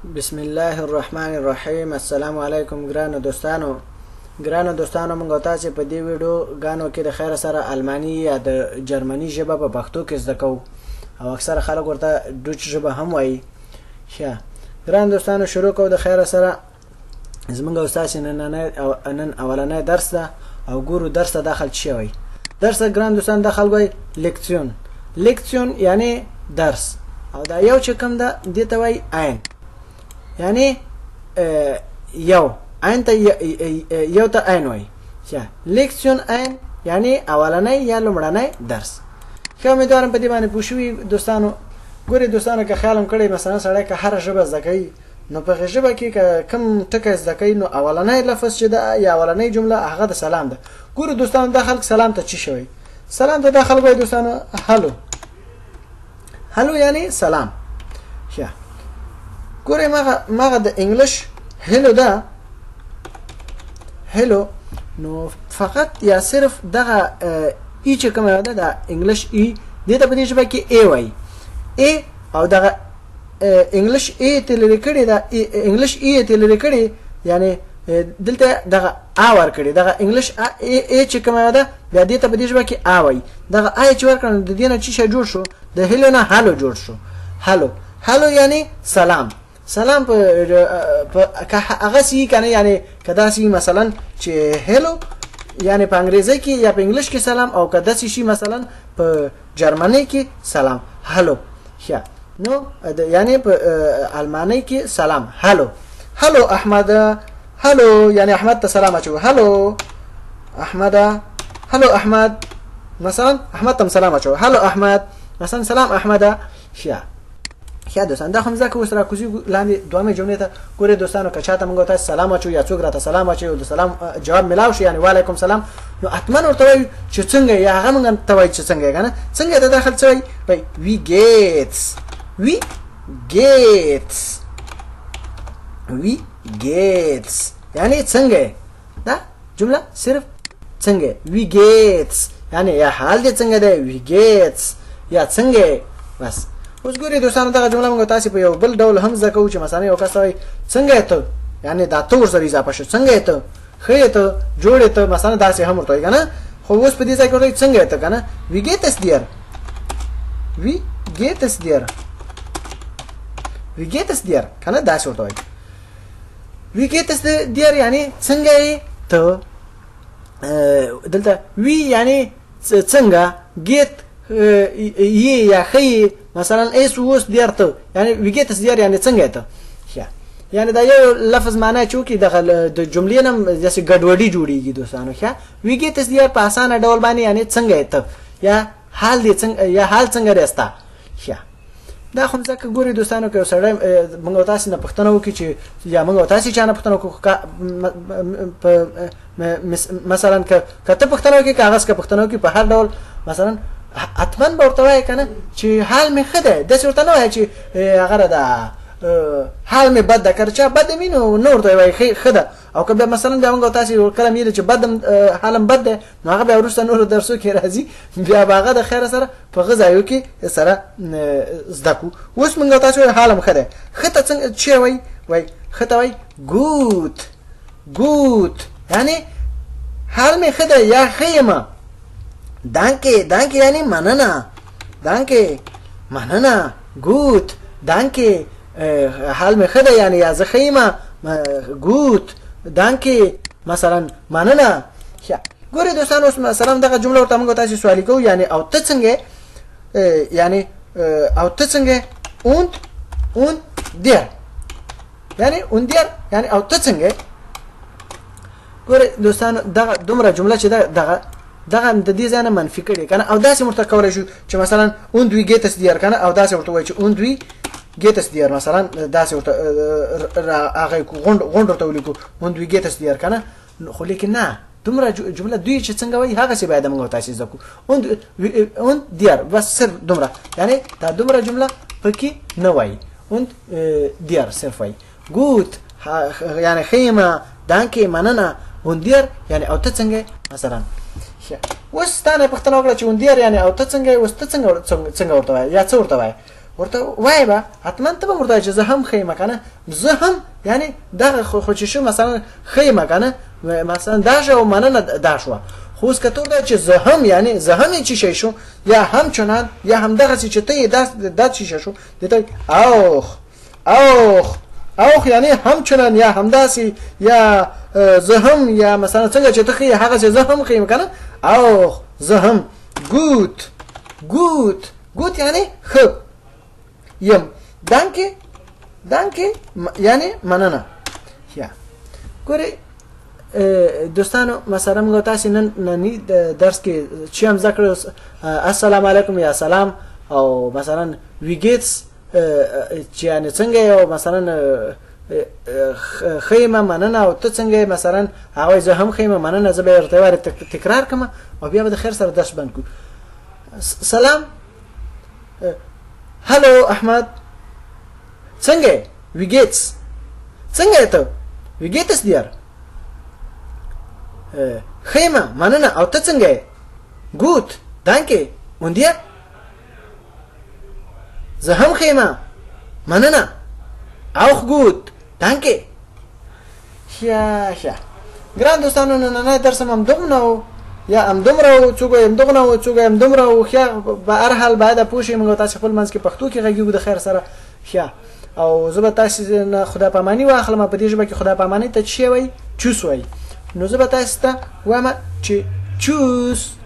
بسم الله الرحمن الرحیم. السلام علیکم ګرانو دوستانو موږ تاسو په دې ویډیو غانو کې د خیر سره المانی یا د جرمني ژبه په پښتو کې زده کوو او اکثر خلک ورته ډوچ ژبه هم وایي. ښه ګران دوستانو شروع کوو د خیر سره. زموږ استاد نن اولنی درس ده او ګورو درس ته داخل شوی. درس ګران دوستان داخل وای لیکسیون یعنی درس او دا یو چې کوم ده دې ته وای عین یعنی یو عین ته یو ته عین وای. لیکسیون عین یعنی اولنی یا لومړنی درس. خو امیدوارم په دې باندې پوه شوي دوستانو. ګوري دوستانو که خیالم کړی مثلا سړی که هره ژبه زده کوي نو په ژبه کې کوم ټکی زده کوي نو اولنی لفظ چې ده یا اولنی جمله هغه د سلام ده. ګورو دوستانو دا خلک سلام ته چی شوی؟ سلام ته دا خلک وایي دوستانو هلو یعنی سلام. ګورئ مغه د انګلیش هلو ده هلو نو فقط یا صرف دغه ای چې کومه ده د انګلیش ای دې ته په دې ژبه کې ای وایي ای او دغه انګلیش ای ته لري کړي دا انګلیش ای ته لري کړي یعنی دلته دغه ا ور کړي دغه انګلیش ای چې کومه ده بیا دې ته په دې ژبه کې ا وایي. دغه ای چې ور کړي د دې نه چې جوړ شو د هلو نه هالو جوړ شو. هالو یعنی سلام. سلام په هغه سی کنه یعنی کدا سی مثلا چې هلو یعنی په انګریزي کې یا په انګلیش کې سلام او کدا سی شي مثلا په جرمني کې سلام هلو. نو یعنی په المانی کې سلام هلو احمد هلو یعنی احمد ته سلام اچو هلو احمد هلو احمد مثلا احمد ته سلام اچو هلو احمد مثلا سلام احمد. دوستان دا هم ځکه اوس راکوزي لاندې دوامه جملې ته ګورئ دوستانو که چاته موږ تاسو سلام اچو یا څوک راته سلام اچي او د سلام جواب ملاو شي یعنی وعلیکم سلام نو حتما ورته وایي چې څنګه یا هغه موږ ته وایي چې څنګه کنه څنګه ته داخل شوی وایي وی گیتس یعنی څنګه دا جمله صرف څنګه وی گیتس یعنی یا حال دې څنګه دی وی گیتس یا څنګه بس. اوس ګورئ دوستانو دغه جمله موږ تاسو په یو بل ډول هم زده کوو چې مثلا یو کس وایي څنګه ته یعنی دا تور سره اضافه شو څنګه ته خې ته جوړې ته مثلا داسې هم ورته کنه. خو اوس په دې ځای کې ورته څنګه ته کنه وی گیتس دیر کنه داسې ورته وایي وی گیتس دیر یعنی څنګه ته دلته وی یعنی څنګه گیت یا خی مثلا ایس ووس دیرته یعنی ویګیتس دیر یعنی څنګه ته یعنی دا یو لفظ معنی چوکي د جملې نم جسه ګډوډي جوړیږي دوستانو. ویګیتس دیر په اسانه ډول باندې یعنی څنګه ته یا حال دې څنګه یا حال څنګه راستا. دا هم ځکه ګوري دوستانو که سړی موږ تاسو نه پښتنه وکړي چې یا موږ تاسو چا نه پښتنه وکړو مثلا که ته پښتنه وکړي کاغذ که پښتنه وکړي په هر ډول مثلا اتمن به ورته وایي کنه چې حال می ښه دی داسې ورته نه وایي چې هغه ده حال می بد ده که چا بد وي نو ورته وایي ښه ده. او که بیا مثلا بیا موږ تاسو کله ویل چې حالم بد دی نو هغه بیا وروسته نورو درسو کې راځي بیا به هغه د خیر سره په هغه ځایو کې سره زده کړو. اوس موږ تاسو حالم ښه دی ښه ته څنګه چې وایي ښه ته وایي ګوت یعنی حال می ښه دی یا ښه یم. danke یعنی مننه gut danke حال می خده یعنی یا زه خیمه gut danke مثلا مننه. ګورئ دوستانو اوس مثلا دغه جمله ورته موږ تاسو سوال کوو یعنی او ته څنګه یعنی او ته څنګه und dir یعنی او ته څنګه. ګورئ دوستانو دغه دومره جمله چې دغه د دې ځانه منفي کړي کنه او داسې مرته کولای شو چې مثلا und wie geht es dir کنه او داسې ورته وایي چې und wie geht es dir مثلا داسې ورته هغه غونډ ورته ولیکو und wie geht es dir کنه. خو لیکن نه دومره جمله دوی چې څنګه وایي هغه څه باید موږ تاسو زده کو und dir بس صرف دومره یعنی دا دومره جمله پکې نه وایي und dir صرف وایي gut یعنی خیمه danke مننه und dir یعنی او ته څنګه مثلا. اوس ستانه پښتنه وکړه چې وندیر یعنی او ته څنګه اوس ته څنګه ورته وای یا څه ورته وای ورته وای به حتما ته به ورته چې زه هم خیمه کنه زه هم یعنی دغه خو چې شو مثلا خیمه کنه مثلا دا شو مننه دا شو خو اوس کته دا چې زه هم یعنی زه هم چې شي شو یا هم چنان یا هم دغه چې ته دا چې شو دته اوخ یعنی هم چنان یا همداسي یا زه هم یا مثلا څنګه چې ته خې هغه چې زه هم خیم کنه اوخ زه هم gut یعنی خ یم danke یعنی مننه یا ګوري دوستانو مثلا موږ تاسو نن درس کې چې هم ذکر السلام علیکم یا سلام او مثلا ویګیتس چې یعنی څنګه یو مثلا خیمه مننه او ته څنګه مثلا هغه زه هم خیمه مننه زه به ارتبار تکرار کوم او بیا به خیر سره درس بند کو سلام هلو احمد څنګه ویګیتس څنګه ته ویګیتس دیار خیمه مننه او ته څنګه gut danke und dir زه هم خیمه مننه auch gut danke ja ګران دوستانو نن درس هم دومره یا هم دومره څوګه هم دومره څوګه هم دومره خو به هر حال بعد پوښي موږ تاسو خپل منځ کې پښتو کې غږیږو د خیر سره خیا او زه به تاسو نه خدا پامانی واخلم په دې ژبه کې خدا پامانی ته چی وای چوس وای نو زه به تاسو ته وایم چې چوس